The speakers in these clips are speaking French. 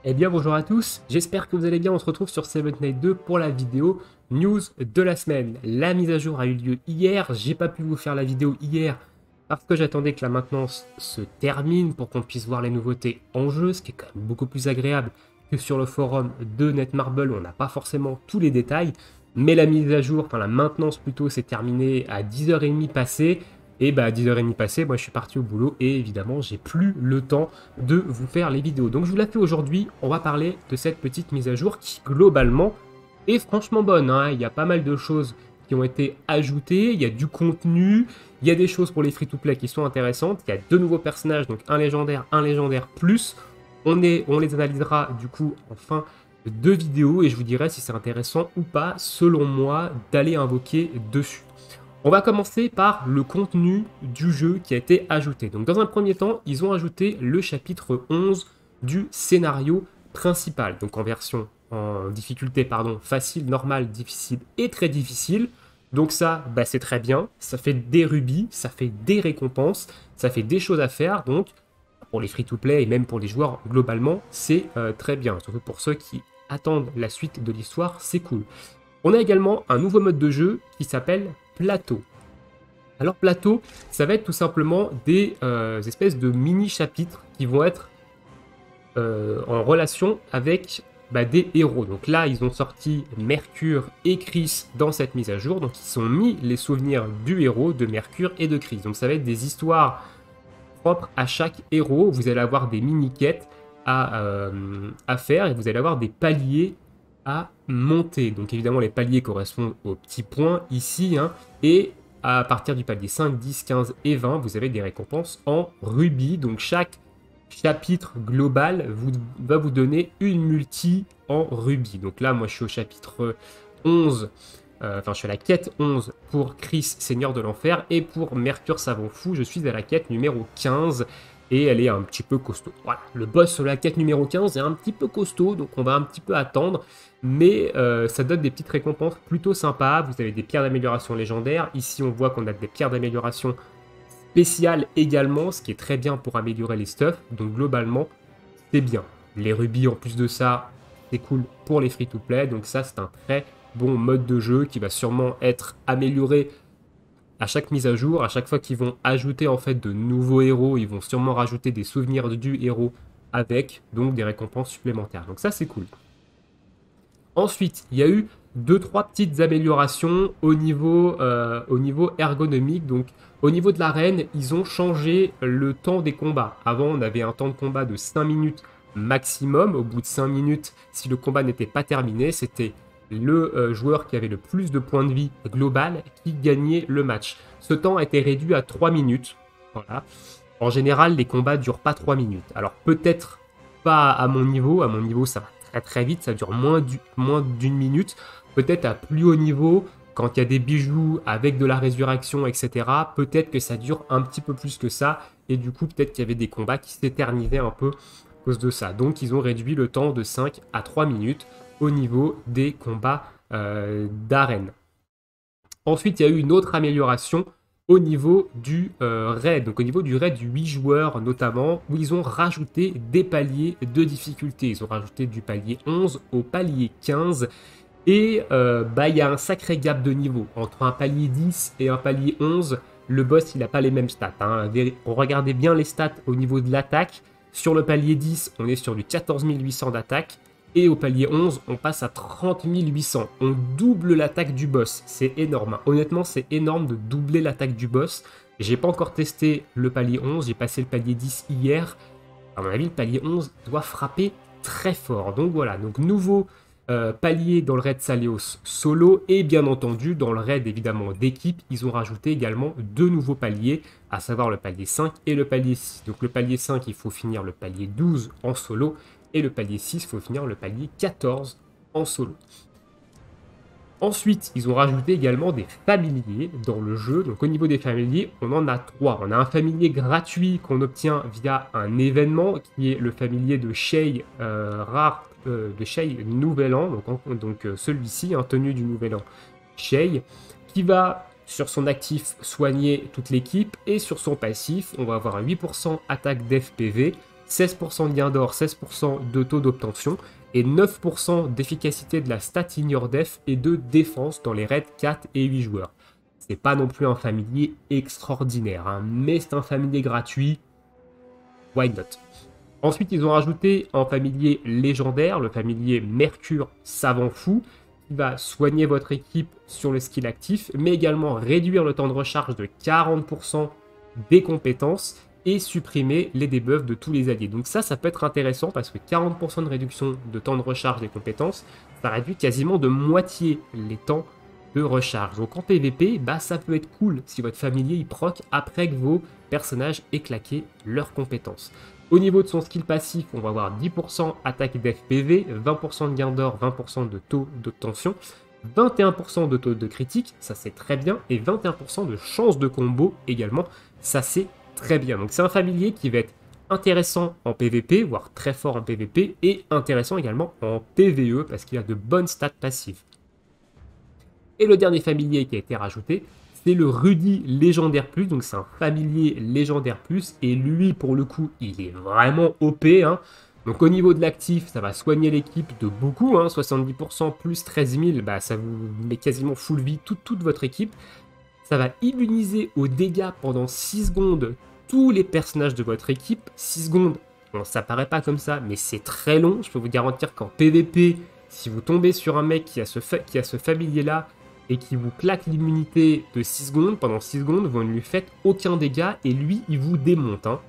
Eh bien bonjour à tous, j'espère que vous allez bien, on se retrouve sur Seven Night 2 pour la vidéo news de la semaine. La mise à jour a eu lieu hier, j'ai pas pu vous faire la vidéo hier parce que j'attendais que la maintenance se termine pour qu'on puisse voir les nouveautés en jeu, ce qui est quand même beaucoup plus agréable que sur le forum de Netmarble où on n'a pas forcément tous les détails, mais la mise à jour, enfin la maintenance plutôt, s'est terminée à 10h30 passées. Et bah à 10h30 passées, moi je suis parti au boulot et évidemment j'ai plus le temps de vous faire les vidéos. Donc je vous la fais aujourd'hui, on va parler de cette petite mise à jour qui globalement est franchement bonne, hein. Il y a pas mal de choses qui ont été ajoutées, il y a du contenu, il y a des choses pour les free-to-play qui sont intéressantes, il y a deux nouveaux personnages, donc un légendaire plus. On les analysera du coup en fin de vidéo et je vous dirai si c'est intéressant ou pas, selon moi, d'aller invoquer dessus. On va commencer par le contenu du jeu qui a été ajouté. Donc dans un premier temps, ils ont ajouté le chapitre 11 du scénario principal. Donc en difficulté facile, normale, difficile et très difficile. Donc ça, bah, c'est très bien. Ça fait des rubis, ça fait des récompenses, ça fait des choses à faire. Donc pour les free-to-play et même pour les joueurs globalement, c'est très bien. Surtout pour ceux qui attendent la suite de l'histoire, c'est cool. On a également un nouveau mode de jeu qui s'appelle Plateau. Alors Plateau, ça va être tout simplement des espèces de mini-chapitres qui vont être en relation avec des héros. Donc là, ils ont sorti Mercure et Chris dans cette mise à jour. Donc ils ont mis les souvenirs du héros, de Mercure et de Chris. Donc ça va être des histoires propres à chaque héros. Vous allez avoir des mini-quêtes à faire et vous allez avoir des paliers à monter. Donc évidemment, les paliers correspondent aux petits points ici, hein, et à partir du palier 5, 10, 15 et 20, vous avez des récompenses en rubis. Donc chaque chapitre global va vous donner une multi en rubis. Donc là, moi, je suis au chapitre 11. Enfin, je suis à la quête 11 pour Chris, Seigneur de l'Enfer, et pour Mercure Savant Fou, je suis à la quête numéro 15, et elle est un petit peu costaud. Voilà, le boss sur la quête numéro 15 est un petit peu costaud, donc on va un petit peu attendre, mais ça donne des petites récompenses plutôt sympas. Vous avez des pierres d'amélioration légendaires, ici on voit qu'on a des pierres d'amélioration spéciales également, ce qui est très bien pour améliorer les stuffs, donc globalement, c'est bien. Les rubis en plus de ça, c'est cool pour les free-to-play, donc ça c'est un très bon mode de jeu qui va sûrement être amélioré à chaque mise à jour. À chaque fois qu'ils vont ajouter en fait de nouveaux héros, ils vont sûrement rajouter des souvenirs du héros avec donc des récompenses supplémentaires. Donc ça c'est cool. Ensuite, il y a eu deux trois petites améliorations au niveau ergonomique. Donc au niveau de l'arène, ils ont changé le temps des combats. Avant, on avait un temps de combat de 5 minutes maximum. Au bout de 5 minutes, si le combat n'était pas terminé, c'était le joueur qui avait le plus de points de vie global qui gagnait le match. Ce temps a été réduit à 3 minutes. Voilà. En général, les combats durent pas 3 minutes. Alors peut-être pas à mon niveau ça va très très vite, ça dure moins d'une minute. Peut-être à plus haut niveau, quand il y a des bijoux avec de la résurrection, etc., peut-être que ça dure un petit peu plus que ça, et du coup peut-être qu'il y avait des combats qui s'éternisaient un peu à cause de ça. Donc ils ont réduit le temps de 5 à 3 minutes au niveau des combats d'arène. Ensuite, il y a eu une autre amélioration au niveau du raid, donc au niveau du raid du 8 joueurs notamment, où ils ont rajouté des paliers de difficulté. Ils ont rajouté du palier 11 au palier 15, et il y a un sacré gap de niveau. Entre un palier 10 et un palier 11, le boss il n'a pas les mêmes stats, hein. Regardez bien les stats au niveau de l'attaque. Sur le palier 10, on est sur du 14 800 d'attaque. Et au palier 11, on passe à 30 800. On double l'attaque du boss. C'est énorme. Honnêtement, c'est énorme de doubler l'attaque du boss. J'ai pas encore testé le palier 11. J'ai passé le palier 10 hier. À mon avis, le palier 11 doit frapper très fort. Donc voilà. Donc nouveau palier dans le raid Saleos solo. Et bien entendu, dans le raid évidemment d'équipe, ils ont rajouté également deux nouveaux paliers, à savoir le palier 5 et le palier 6. Donc le palier 5, il faut finir le palier 12 en solo. Et le palier 6, il faut finir le palier 14 en solo. Ensuite, ils ont rajouté également des familiers dans le jeu. Donc au niveau des familiers, on en a trois. On a un familier gratuit qu'on obtient via un événement, qui est le familier de Shay de Shay Nouvel An. Donc celui-ci, tenue du Nouvel An Shay, qui va sur son actif soigner toute l'équipe, et sur son passif, on va avoir un 8% attaque d'FPV. 16% de gain d'or, 16% de taux d'obtention et 9% d'efficacité de la stat in your def et de défense dans les raids 4 et 8 joueurs. C'est pas non plus un familier extraordinaire, hein, mais c'est un familier gratuit. Why not? Ensuite, ils ont rajouté un familier légendaire, le familier Mercure Savant Fou, qui va soigner votre équipe sur le skill actif, mais également réduire le temps de recharge de 40% des compétences et supprimer les debuffs de tous les alliés. Donc ça peut être intéressant parce que 40% de réduction de temps de recharge des compétences, ça réduit quasiment de moitié les temps de recharge. Donc en PVP, ça peut être cool si votre familier il proc après que vos personnages aient claqué leurs compétences. Au niveau de son skill passif, on va avoir 10% attaque d'FPV, 20% de gain d'or, 20% de taux d'obtention, 21% de taux de critique, ça c'est très bien, et 21% de chance de combo également, ça c'est très bien. Donc c'est un familier qui va être intéressant en PVP, voire très fort en PVP, et intéressant également en PVE, parce qu'il a de bonnes stats passives. Et le dernier familier qui a été rajouté, c'est le Rudy Légendaire Plus, donc c'est un familier Légendaire Plus, et lui, pour le coup, il est vraiment OP, hein. Donc au niveau de l'actif, ça va soigner l'équipe de beaucoup, hein, 70% plus 13 000, ça vous met quasiment full vie toute votre équipe. Ça va immuniser aux dégâts pendant 6 secondes tous les personnages de votre équipe. 6 secondes, bon, ça paraît pas comme ça, mais c'est très long. Je peux vous garantir qu'en PVP, si vous tombez sur un mec qui a ce familier-là, et qui vous claque l'immunité de 6 secondes, pendant 6 secondes, vous ne lui faites aucun dégât, et lui, il vous démonte. Hein.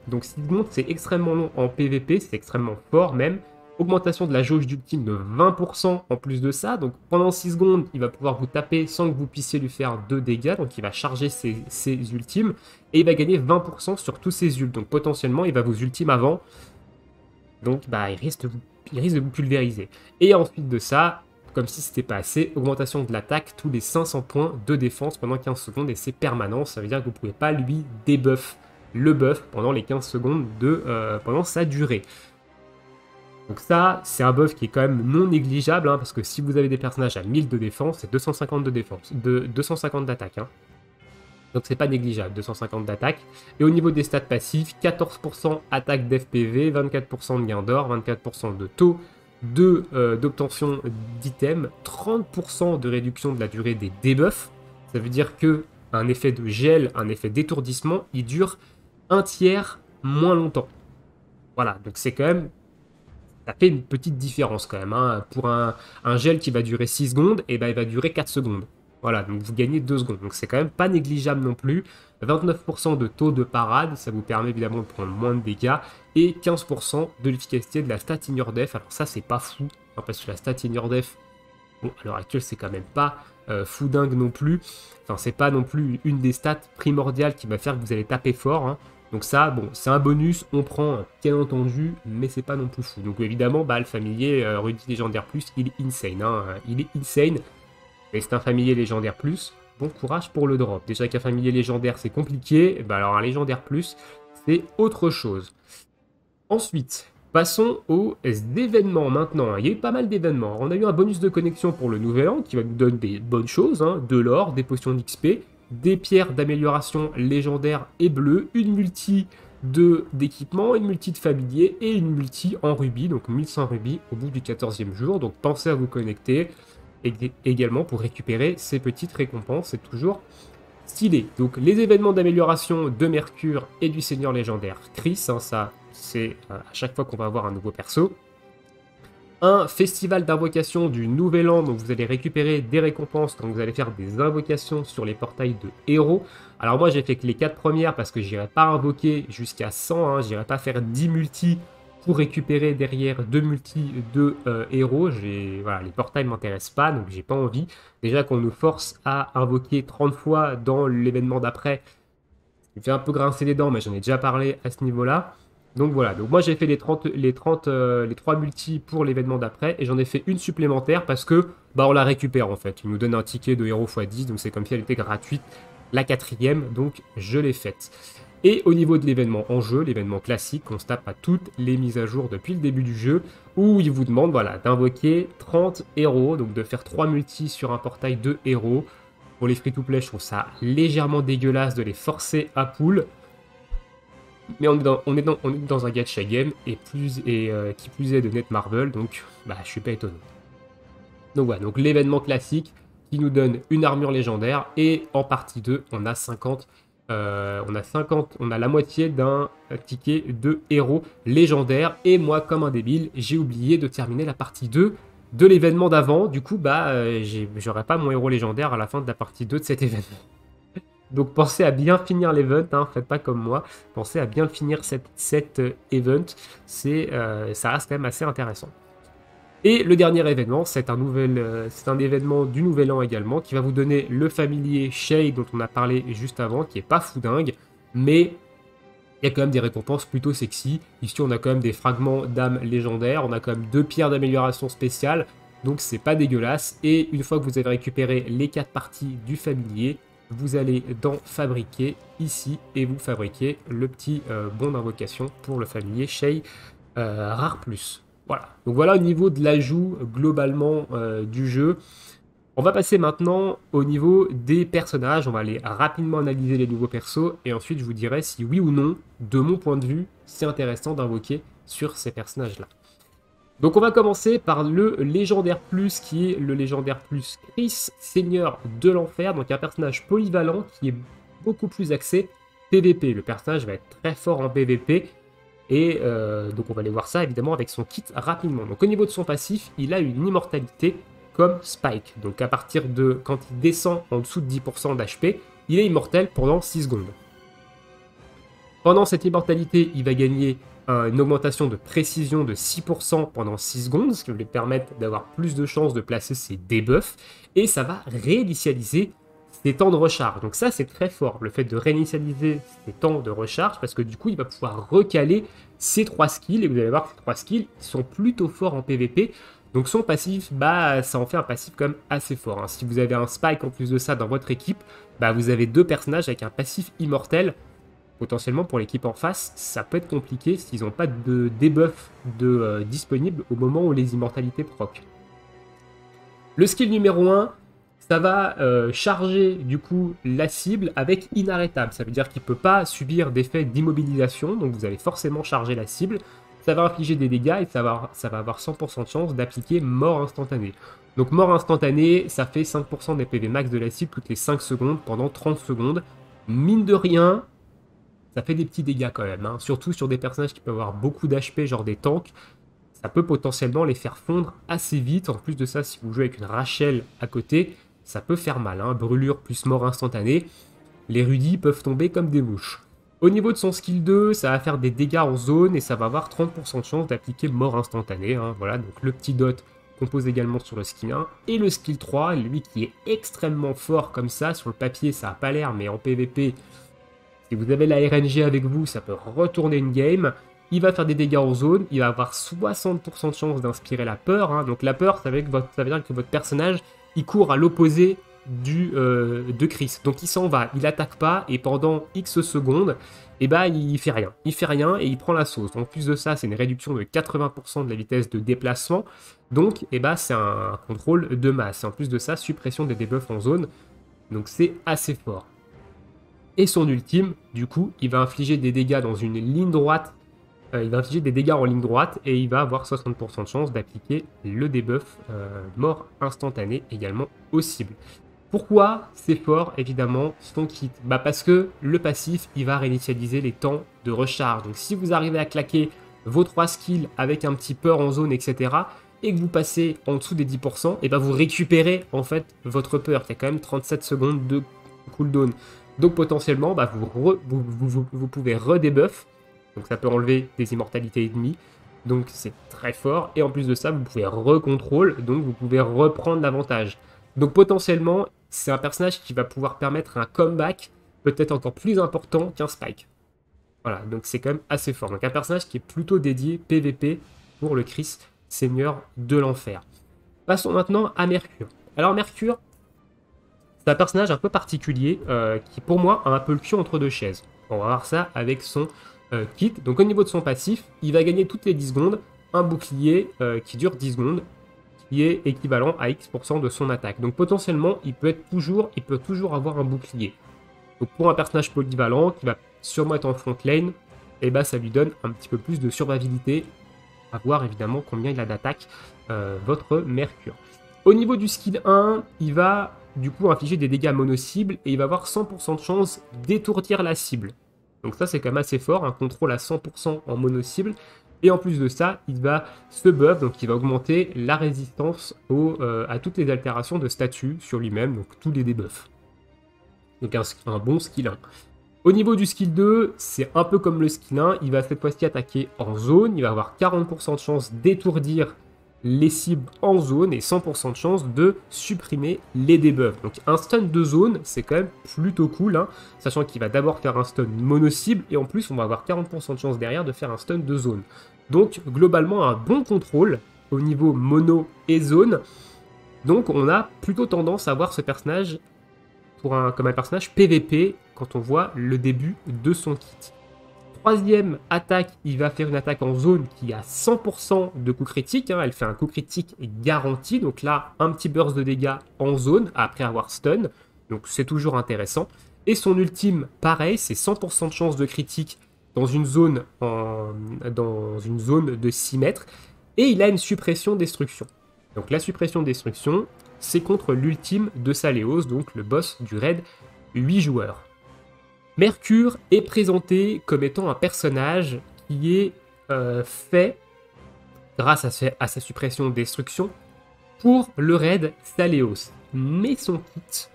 Donc 6 secondes, c'est extrêmement long en PVP, c'est extrêmement fort même. Augmentation de la jauge d'ultime de 20% en plus de ça, donc pendant 6 secondes, il va pouvoir vous taper sans que vous puissiez lui faire de dégâts, donc il va charger ses ultimes, et il va gagner 20% sur tous ses ults, donc potentiellement, il va vous ultime avant, donc il risque de vous pulvériser. Et ensuite de ça, comme si c'était pas assez, augmentation de l'attaque tous les 500 points de défense pendant 15 secondes et c'est permanent, ça veut dire que vous ne pouvez pas lui debuff le buff pendant les 15 secondes pendant sa durée. Donc ça, c'est un buff qui est quand même non négligeable, hein, parce que si vous avez des personnages à 1000 de défense, c'est 250 de défense, 250 d'attaque. Hein. Donc c'est pas négligeable, 250 d'attaque. Et au niveau des stats passifs, 14% attaque d'FPV, 24% de gain d'or, 24% de taux d'obtention d'items, 30% de réduction de la durée des debuffs. Ça veut dire que un effet de gel, un effet d'étourdissement, il dure un tiers moins longtemps. Voilà, donc c'est quand même... Ça fait une petite différence quand même. Hein. Pour un gel qui va durer 6 secondes, et il va durer 4 secondes. Voilà, donc vous gagnez 2 secondes. Donc c'est quand même pas négligeable non plus. 29% de taux de parade, ça vous permet évidemment de prendre moins de dégâts. Et 15% de l'efficacité de la stat in your def. Alors ça, c'est pas fou, hein, parce que la stat in your def, bon, à l'heure actuelle, c'est quand même pas fou dingue non plus. Enfin, c'est pas non plus une des stats primordiales qui va faire que vous allez taper fort. Hein. Donc ça, bon, c'est un bonus, on prend, bien entendu, mais c'est pas non plus fou. Donc évidemment, le familier Rudy Légendaire Plus, il est insane. Hein, il est insane. Mais c'est un familier légendaire plus, bon courage pour le drop. Déjà qu'un familier légendaire c'est compliqué, alors un légendaire plus c'est autre chose. Ensuite, passons aux événements maintenant. Il y a eu pas mal d'événements. On a eu un bonus de connexion pour le nouvel an qui va nous donner des bonnes choses, hein, de l'or, des potions d'XP, des pierres d'amélioration légendaires et bleues, une multi d'équipement, une multi de familier et une multi en rubis, donc 1100 rubis au bout du 14e jour. Donc pensez à vous connecter. Et également pour récupérer ces petites récompenses, c'est toujours stylé. Donc les événements d'amélioration de Mercure et du Seigneur légendaire Chris, hein, ça c'est à chaque fois qu'on va avoir un nouveau perso. Un festival d'invocation du Nouvel An, donc vous allez récupérer des récompenses quand vous allez faire des invocations sur les portails de héros. Alors moi j'ai fait que les 4 premières parce que j'irai pas invoquer jusqu'à 100, hein, j'irai pas faire 10 multis pour récupérer derrière 2 multis de héros. Voilà, les portails ne m'intéressent pas, donc j'ai pas envie. Déjà qu'on nous force à invoquer 30 fois dans l'événement d'après, ça me fait un peu grincer les dents, mais j'en ai déjà parlé à ce niveau-là. Donc voilà, donc moi j'ai fait les 3 multis pour l'événement d'après, et j'en ai fait une supplémentaire parce que on la récupère en fait. Il nous donne un ticket de héros x10, donc c'est comme si elle était gratuite. La 4e, donc je l'ai faite. Et au niveau de l'événement en jeu, l'événement classique, on se tape à toutes les mises à jour depuis le début du jeu, où il vous demande d'invoquer 30 héros, donc de faire 3 multis sur un portail de héros. Pour les free-to-play, je trouve ça légèrement dégueulasse de les forcer à pool. Mais on est dans un gacha game, et qui plus est de Netmarble, donc bah, je suis pas étonné. Donc voilà, donc l'événement classique qui nous donne une armure légendaire, et en partie 2, on a 50, on a la moitié d'un ticket de héros légendaire, et moi, comme un débile, j'ai oublié de terminer la partie 2 de l'événement d'avant, du coup, bah, j'aurai pas mon héros légendaire à la fin de la partie 2 de cet événement. Donc pensez à bien finir l'event, hein, faites pas comme moi, pensez à bien finir cet event, ça reste quand même assez intéressant. Et le dernier événement, c'est un événement du Nouvel An également, qui va vous donner le familier Shay dont on a parlé juste avant, qui est pas foudingue, mais il y a quand même des récompenses plutôt sexy. Ici, on a quand même des fragments d'âme légendaires, on a quand même 2 pierres d'amélioration spéciale, donc c'est pas dégueulasse. Et une fois que vous avez récupéré les 4 parties du familier, vous allez dans fabriquer ici, et vous fabriquez le petit bon d'invocation pour le familier Shay Rare Plus. Voilà, donc voilà au niveau de l'ajout globalement du jeu. On va passer maintenant au niveau des personnages, on va aller rapidement analyser les nouveaux persos, et ensuite je vous dirai si oui ou non, de mon point de vue, c'est intéressant d'invoquer sur ces personnages-là. Donc on va commencer par le légendaire plus, qui est le légendaire plus Chris, Seigneur de l'Enfer, donc un personnage polyvalent qui est beaucoup plus axé PVP. Le personnage va être très fort en PVP, et donc on va aller voir ça évidemment avec son kit rapidement. Donc au niveau de son passif, il a une immortalité comme Spike. Donc à partir de quand il descend en dessous de 10% d'HP, il est immortel pendant 6 secondes. Pendant cette immortalité, il va gagner une augmentation de précision de 6% pendant 6 secondes, ce qui va lui permettre d'avoir plus de chances de placer ses debuffs, et ça va réinitialiser ses temps de recharge. Donc ça, c'est très fort, le fait de réinitialiser ses temps de recharge, parce que du coup, il va pouvoir recaler ses 3 skills, et vous allez voir que ces 3 skills sont plutôt forts en PvP. Donc son passif, bah, ça en fait un passif quand même assez fort, hein. Si vous avez un Spike en plus de ça dans votre équipe, bah, vous avez 2 personnages avec un passif immortel. Potentiellement pour l'équipe en face, ça peut être compliqué s'ils n'ont pas de debuff disponible au moment où les immortalités proc. Le skill numéro 1, ça va charger du coup la cible avec inarrêtable. Ça veut dire qu'il ne peut pas subir d'effet d'immobilisation, donc vous allez forcément charger la cible. Ça va infliger des dégâts et ça va avoir 100% de chance d'appliquer mort instantanée. Donc mort instantanée, ça fait 5% des PV max de la cible toutes les 5 secondes pendant 30 secondes. Mine de rien, ça fait des petits dégâts quand même, hein. Surtout sur des personnages qui peuvent avoir beaucoup d'HP, genre des tanks. Ça peut potentiellement les faire fondre assez vite. En plus de ça, si vous jouez avec une Rachel à côté, ça peut faire mal, hein. Brûlure plus mort instantanée. Les rudis peuvent tomber comme des mouches. Au niveau de son skill 2, ça va faire des dégâts en zone et ça va avoir 30% de chance d'appliquer mort instantanée, hein. Voilà, donc le petit dot qu'on pose également sur le skill 1. Et le skill 3, lui qui est extrêmement fort comme ça, sur le papier ça n'a pas l'air, mais en PvP... Si vous avez la RNG avec vous, ça peut retourner une game. Il va faire des dégâts en zone. Il va avoir 60% de chance d'inspirer la peur, hein. Donc la peur, ça veut dire que votre personnage, il court à l'opposé de Chris. Donc il s'en va, il attaque pas, et pendant X secondes, et bah, il fait rien. Il fait rien et il prend la sauce. En plus de ça, c'est une réduction de 80% de la vitesse de déplacement. Donc et bah, c'est un contrôle de masse. En plus de ça, suppression des debuffs en zone. Donc c'est assez fort. Et son ultime, du coup, il va infliger des dégâts dans une ligne droite. Il va infliger des dégâts en ligne droite et il va avoir 60% de chance d'appliquer le debuff mort instantané également aux cibles. Pourquoi c'est fort, évidemment, son kit? Bah parce que le passif, il va réinitialiser les temps de recharge. Donc si vous arrivez à claquer vos 3 skills avec un petit peur en zone, etc., et que vous passez en dessous des 10%, et bah vous récupérez en fait votre peur. Il y a quand même 37 secondes de cooldown. Donc potentiellement, bah, vous pouvez redebuff, donc ça peut enlever des immortalités ennemies, donc c'est très fort, et en plus de ça, vous pouvez recontrôle, donc vous pouvez reprendre l'avantage. Donc potentiellement, c'est un personnage qui va pouvoir permettre un comeback peut-être encore plus important qu'un Spike. Voilà, donc c'est quand même assez fort. Donc un personnage qui est plutôt dédié PVP pour le Chris, Seigneur de l'Enfer. Passons maintenant à Mercure. Alors Mercure, c'est un personnage un peu particulier qui, pour moi, a un peu le cul entre deux chaises. On va voir ça avec son kit. Donc, au niveau de son passif, il va gagner toutes les 10 secondes un bouclier qui dure 10 secondes, qui est équivalent à X% de son attaque. Donc, potentiellement, il peut toujours avoir un bouclier. Donc, pour un personnage polyvalent qui va sûrement être en front lane, et bah ça lui donne un petit peu plus de survivabilité, à voir évidemment combien il a d'attaque, votre Mercure. Au niveau du skill 1, il va du coup infliger des dégâts mono-cibles et il va avoir 100% de chance d'étourdir la cible. Donc ça c'est quand même assez fort, un contrôle à 100% en mono-cible. Et en plus de ça, il va se buff, donc il va augmenter la résistance à toutes les altérations de statut sur lui-même, donc tous les debuffs. Donc un bon skill 1. Au niveau du skill 2, c'est un peu comme le skill 1, il va cette fois-ci attaquer en zone, il va avoir 40% de chance d'étourdir les cibles en zone et 100% de chance de supprimer les debuffs. Donc un stun de zone, c'est quand même plutôt cool, hein, sachant qu'il va d'abord faire un stun mono-cible et en plus on va avoir 40% de chance derrière de faire un stun de zone. Donc globalement un bon contrôle au niveau mono et zone. Donc on a plutôt tendance à voir ce personnage comme un personnage PVP quand on voit le début de son kit. Troisième attaque, il va faire une attaque en zone qui a 100% de coup critique, hein, elle fait un coup critique garanti, donc là un petit burst de dégâts en zone après avoir stun, donc c'est toujours intéressant. Et son ultime, pareil, c'est 100% de chance de critique dans une zone de 6 mètres, et il a une suppression destruction. Donc la suppression destruction, c'est contre l'ultime de Saléos, donc le boss du raid 8 joueurs. Mercure est présenté comme étant un personnage qui est fait, grâce à sa suppression destruction, pour le raid Saléos. Mais son kit,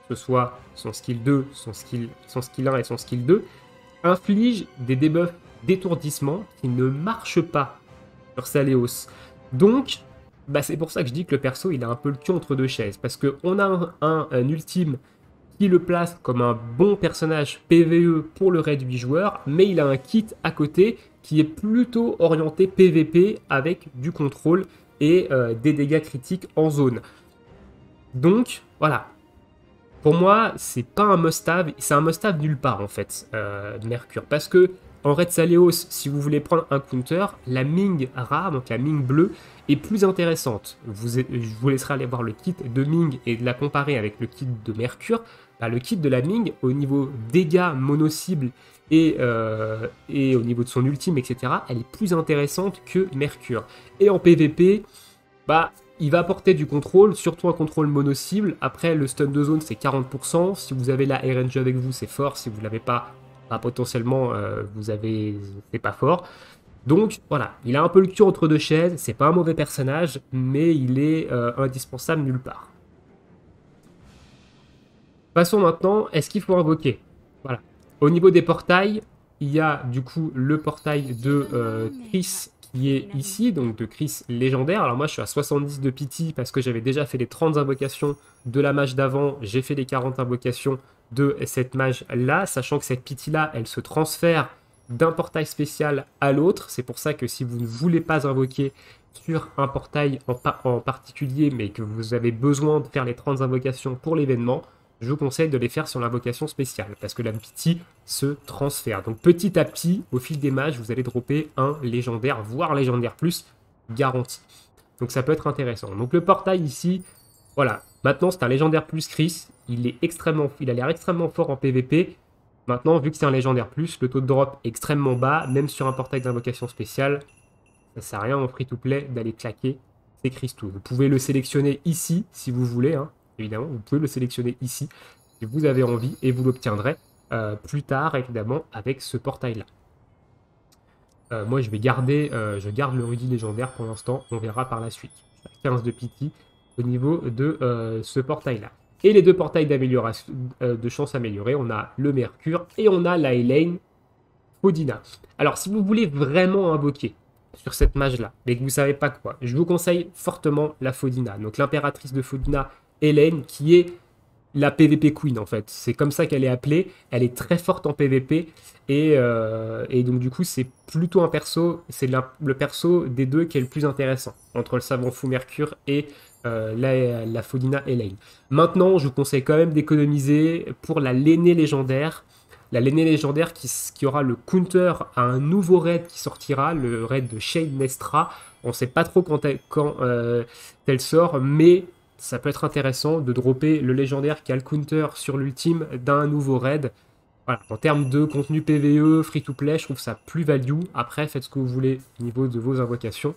que ce soit son skill 2, son skill 1 et son skill 2, inflige des debuffs d'étourdissement qui ne marchent pas sur Saléos. Donc, bah c'est pour ça que je dis que le perso, il a un peu le cul entre deux chaises. Parce qu'on a un ultime qui le place comme un bon personnage PvE pour le raid 8 joueurs, mais il a un kit à côté qui est plutôt orienté PvP avec du contrôle et des dégâts critiques en zone. Donc, voilà. Pour moi, c'est pas un must-have, c'est un must-have nulle part en fait, Mercure. Parce que en raid Saléos, si vous voulez prendre un counter, la Ming rare, donc la Ming bleue, est plus intéressante. Je vous laisserai aller voir le kit de Ming et de la comparer avec le kit de Mercure. Bah, le kit de la Ming, au niveau dégâts mono-cible et au niveau de son ultime, etc., elle est plus intéressante que Mercure. Et en PvP, bah, il va apporter du contrôle, surtout un contrôle mono-cible. Après, le stun de zone, c'est 40%. Si vous avez la RNG avec vous, c'est fort. Si vous ne l'avez pas, bah, potentiellement, c'est pas fort. Donc, voilà, il a un peu le cul entre deux chaises. C'est pas un mauvais personnage, mais il est indispensable nulle part. Passons maintenant, est-ce qu'il faut invoquer? Voilà. Au niveau des portails, il y a du coup le portail de Chris qui est ici, donc de Chris légendaire. Alors moi je suis à 70 de pity parce que j'avais déjà fait les 30 invocations de la mage d'avant, j'ai fait les 40 invocations de cette mage là, sachant que cette pity là, elle se transfère d'un portail spécial à l'autre. C'est pour ça que si vous ne voulez pas invoquer sur un portail en particulier, mais que vous avez besoin de faire les 30 invocations pour l'événement, je vous conseille de les faire sur l'invocation spéciale, parce que la pity se transfère. Donc petit à petit, au fil des mages, vous allez dropper un légendaire, voire légendaire plus, garanti. Donc ça peut être intéressant. Donc le portail ici, voilà. Maintenant c'est un légendaire plus Chris, il a l'air extrêmement fort en PvP. Maintenant, vu que c'est un légendaire plus, le taux de drop est extrêmement bas, même sur un portail d'invocation spéciale. Ça sert à rien en free-to-play d'aller claquer ces cristaux. Vous pouvez le sélectionner ici, si vous voulez, hein. Évidemment, vous pouvez le sélectionner ici, si vous avez envie, et vous l'obtiendrez plus tard, évidemment, avec ce portail-là. Moi, je garde le Rudy légendaire pour l'instant, on verra par la suite. Je suis à 15 de pity au niveau de ce portail-là. Et les deux portails d'amélioration, de chance améliorée, on a le Mercure et on a la Elaine Fodina. Alors, si vous voulez vraiment invoquer sur cette mage-là, mais que vous ne savez pas quoi, je vous conseille fortement la Fodina. Donc, l'impératrice de Fodina, Elaine, qui est la PvP Queen en fait. C'est comme ça qu'elle est appelée. Elle est très forte en PvP. Et donc, du coup, c'est plutôt un perso. C'est le perso des deux qui est le plus intéressant. Entre le savant fou Mercure et la Fodina Elaine. Maintenant, je vous conseille quand même d'économiser pour la L'aînée légendaire. La L'aînée légendaire qui aura le counter à un nouveau raid qui sortira, le raid de Shade Nestra. On ne sait pas trop quand elle sort, mais ça peut être intéressant de dropper le légendaire qui a le counter sur l'ultime d'un nouveau raid. Voilà, en termes de contenu PvE, free-to-play, je trouve ça plus value. Après, faites ce que vous voulez au niveau de vos invocations.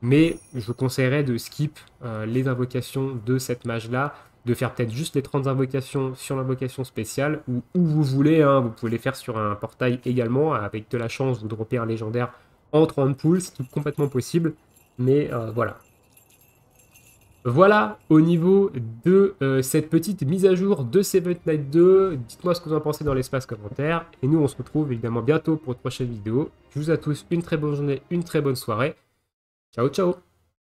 Mais je conseillerais de skip les invocations de cette mage-là, de faire peut-être juste les 30 invocations sur l'invocation spéciale, ou où vous voulez, hein, vous pouvez les faire sur un portail également, avec de la chance, vous droppez un légendaire en 30 pools, c'est tout complètement possible. Mais voilà. Voilà au niveau de cette petite mise à jour de Seventh Night 2. Dites-moi ce que vous en pensez dans l'espace commentaire. Et nous, on se retrouve évidemment bientôt pour une prochaine vidéo. Je vous souhaite à tous une très bonne journée, une très bonne soirée. Ciao, ciao!